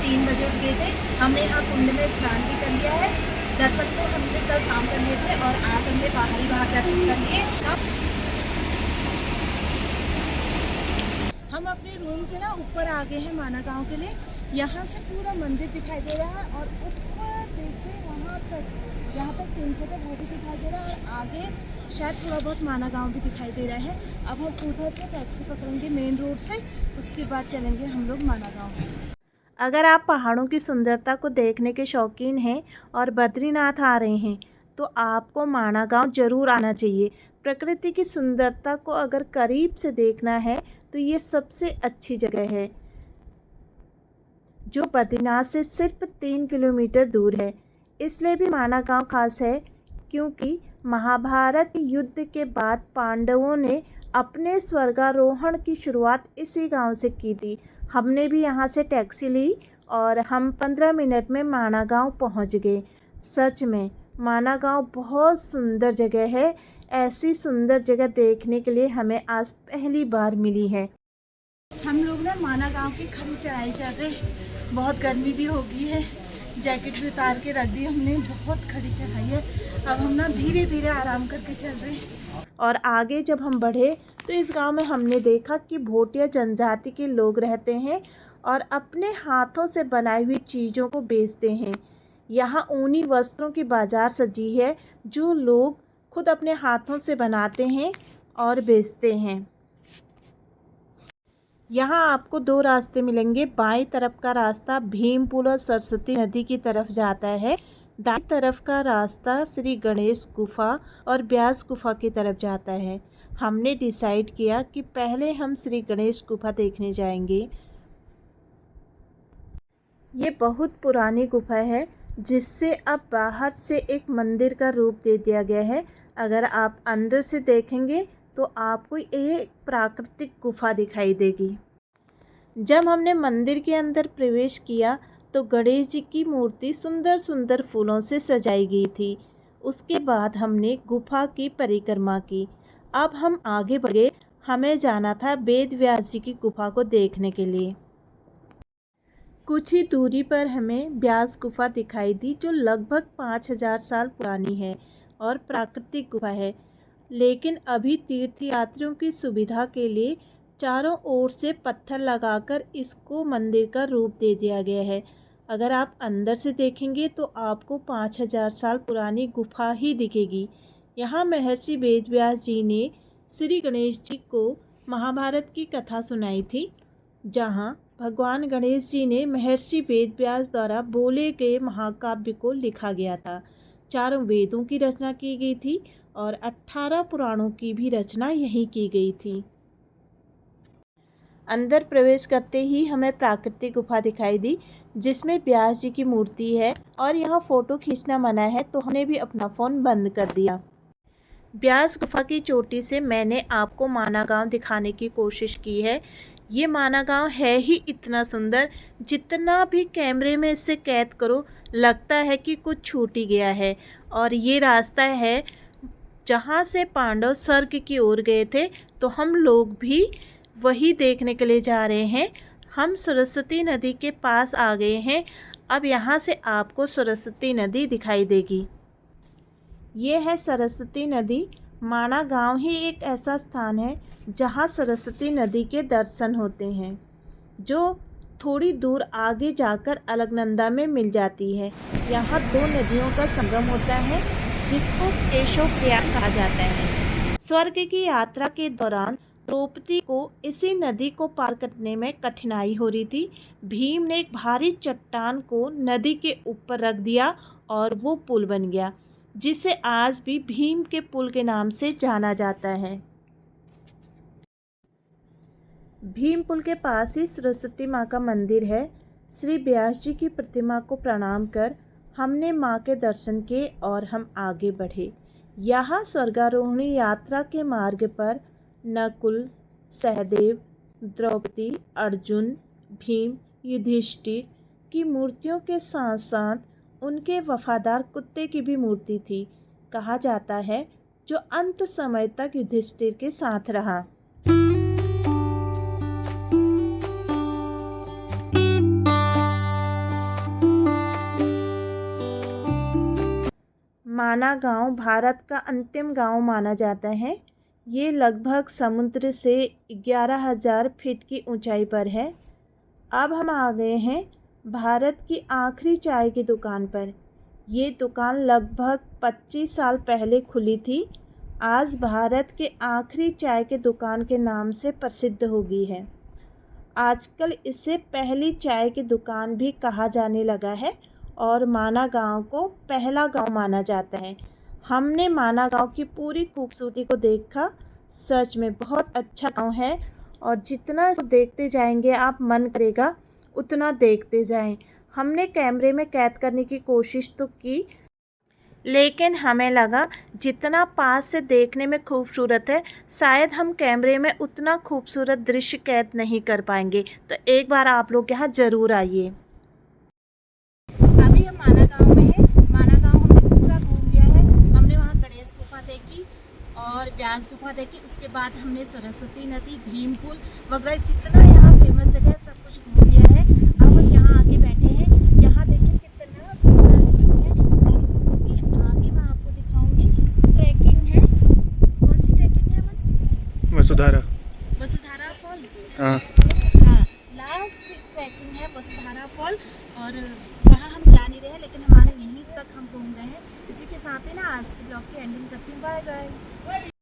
3 बजे उठ गए थे। हमने यहाँ कुंड में स्नान भी कर लिया है। दर्शन तो हमने कल शाम कर लिए थे और आज हमने बाहर दर्शन कर लिए। हम अपने रूम से ना ऊपर आ गए हैं माना गांव के लिए। यहाँ से पूरा मंदिर दिखाई दे रहा है और ऊपर देखिए वहाँ तक, यहाँ तक 300 का घर भी दिखाई दे रहा है और आगे शायद थोड़ा बहुत माना गांव भी दिखाई दे रहा है। अब हम उधर से टैक्सी पकड़ेंगे मेन रोड से, उसके बाद चलेंगे हम लोग माना गांव। अगर आप पहाड़ों की सुंदरता को देखने के शौकीन हैं और बद्रीनाथ आ रहे हैं तो आपको माना गांव ज़रूर आना चाहिए। प्रकृति की सुंदरता को अगर करीब से देखना है तो ये सबसे अच्छी जगह है, जो बद्रीनाथ से सिर्फ 3 किलोमीटर दूर है। इसलिए भी माना गांव खास है क्योंकि महाभारत युद्ध के बाद पांडवों ने अपने स्वर्गारोहण की शुरुआत इसी गांव से की थी। हमने भी यहाँ से टैक्सी ली और हम 15 मिनट में माना गांव पहुँच गए। सच में माना गांव बहुत सुंदर जगह है। ऐसी सुंदर जगह देखने के लिए हमें आज पहली बार मिली है। हम लोग ना माना गांव की खड़ी चढ़ाई चढ़ रहे हैं। बहुत गर्मी भी हो गई है, जैकेट भी उतार के रख दी हमने। बहुत खड़ी चढ़ाई है। अब हम ना धीरे धीरे आराम करके चल रहे हैं। और आगे जब हम बढ़े तो इस गांव में हमने देखा कि भोटिया जनजाति के लोग रहते हैं और अपने हाथों से बनाई हुई चीज़ों को बेचते हैं। यहाँ ऊनी वस्त्रों की बाज़ार सजी है जो लोग खुद अपने हाथों से बनाते हैं और बेचते हैं। यहाँ आपको 2 रास्ते मिलेंगे। बाईं तरफ का रास्ता भीमपुल और सरस्वती नदी की तरफ जाता है। दाईं तरफ का रास्ता श्री गणेश गुफा और ब्यास गुफा की तरफ जाता है। हमने डिसाइड किया कि पहले हम श्री गणेश गुफा देखने जाएंगे। ये बहुत पुरानी गुफा है जिससे अब बाहर से एक मंदिर का रूप दे दिया गया है। अगर आप अंदर से देखेंगे तो आपको एक प्राकृतिक गुफा दिखाई देगी। जब हमने मंदिर के अंदर प्रवेश किया तो गणेश जी की मूर्ति सुंदर सुंदर फूलों से सजाई गई थी। उसके बाद हमने गुफा की परिक्रमा की। अब हम आगे बढ़े। हमें जाना था वेद व्यास जी की गुफा को देखने के लिए। कुछ ही दूरी पर हमें व्यास गुफा दिखाई दी जो लगभग 5000 साल पुरानी है और प्राकृतिक गुफा है। लेकिन अभी तीर्थयात्रियों की सुविधा के लिए चारों ओर से पत्थर लगाकर इसको मंदिर का रूप दे दिया गया है। अगर आप अंदर से देखेंगे तो आपको 5000 साल पुरानी गुफा ही दिखेगी। यहाँ महर्षि वेदव्यास जी ने श्री गणेश जी को महाभारत की कथा सुनाई थी, जहाँ भगवान गणेश जी ने महर्षि वेदव्यास द्वारा बोले गए महाकाव्य को लिखा गया था। 4 वेदों की रचना की गई थी और 18 पुराणों की भी रचना यहीं की गई थी। अंदर प्रवेश करते ही हमें प्राकृतिक गुफा दिखाई दी जिसमें व्यास जी की मूर्ति है और यहाँ फ़ोटो खींचना मना है, तो हमने भी अपना फ़ोन बंद कर दिया। व्यास गुफा की चोटी से मैंने आपको माना गांव दिखाने की कोशिश की है। ये माना गांव है ही इतना सुंदर, जितना भी कैमरे में इससे कैद करो लगता है कि कुछ छूट ही गया है। और ये रास्ता है जहाँ से पांडव स्वर्ग की ओर गए थे, तो हम लोग भी वही देखने के लिए जा रहे हैं। हम सरस्वती नदी के पास आ गए हैं। अब यहाँ से आपको सरस्वती नदी दिखाई देगी। ये है सरस्वती नदी। माना गांव ही एक ऐसा स्थान है जहाँ सरस्वती नदी के दर्शन होते हैं, जो थोड़ी दूर आगे जाकर अलकनंदा में मिल जाती है। यहाँ 2 नदियों का संगम होता है जिसको केशव प्रयाग कहा जाता है। स्वर्ग की यात्रा के दौरान द्रौपदी को इसी नदी को पार करने में कठिनाई हो रही थी। भीम ने एक भारी चट्टान को नदी के ऊपर रख दिया और वो पुल बन गया, जिसे आज भी भीम के पुल के नाम से जाना जाता है। भीम पुल के पास ही सरस्वती माँ का मंदिर है। श्री व्यास जी की प्रतिमा को प्रणाम कर हमने माँ के दर्शन किए और हम आगे बढ़े। यहाँ स्वर्गारोहणी यात्रा के मार्ग पर नकुल, सहदेव, द्रौपदी, अर्जुन, भीम, युधिष्ठिर की मूर्तियों के साथ साथ उनके वफादार कुत्ते की भी मूर्ति थी। कहा जाता है जो अंत समय तक युधिष्ठिर के साथ रहा। माना गांव भारत का अंतिम गांव माना जाता है। ये लगभग समुद्र से 11,000 फीट की ऊंचाई पर है। अब हम आ गए हैं भारत की आखिरी चाय की दुकान पर। ये दुकान लगभग 25 साल पहले खुली थी। आज भारत के आखिरी चाय की दुकान के नाम से प्रसिद्ध हो गई है। आजकल इसे पहली चाय की दुकान भी कहा जाने लगा है और माना गांव को पहला गांव माना जाता है। हमने माना गांव की पूरी खूबसूरती को देखा। सच में बहुत अच्छा गांव है और जितना इसको देखते जाएंगे आप मन करेगा उतना देखते जाएं। हमने कैमरे में कैद करने की कोशिश तो की, लेकिन हमें लगा जितना पास से देखने में खूबसूरत है शायद हम कैमरे में उतना खूबसूरत दृश्य कैद नहीं कर पाएंगे। तो एक बार आप लोग यहाँ ज़रूर आइए। अभी हम माना गांव में हैं। माना गांव हमने पूरा घूम लिया है। हमने वहाँ गणेश गुफा देखी और व्यास गुफा देखी। उसके बाद हमने सरस्वती नदी, भीम पुल वगैरह जितना यहाँ फेमस जगह है सब कुछ घूम लिया है। अब हम यहाँ आके बैठे हैं। यहाँ देखिए कितना सुंदर व्यू है और उसके आगे मैं आपको दिखाऊंगी ट्रैकिंग है। कौन सी ट्रैकिंग है अमन? वसुधारा फॉल। हाँ, लास्ट ट्रैकिंग है वसुधारा फॉल और वहाँ हम जा नहीं रहे हैं, लेकिन हमारे यहीं तक हम घूम रहे हैं। इसी के साथ ही ना आज के ब्लॉग की एंडिंग करती हूँ। Bye bye.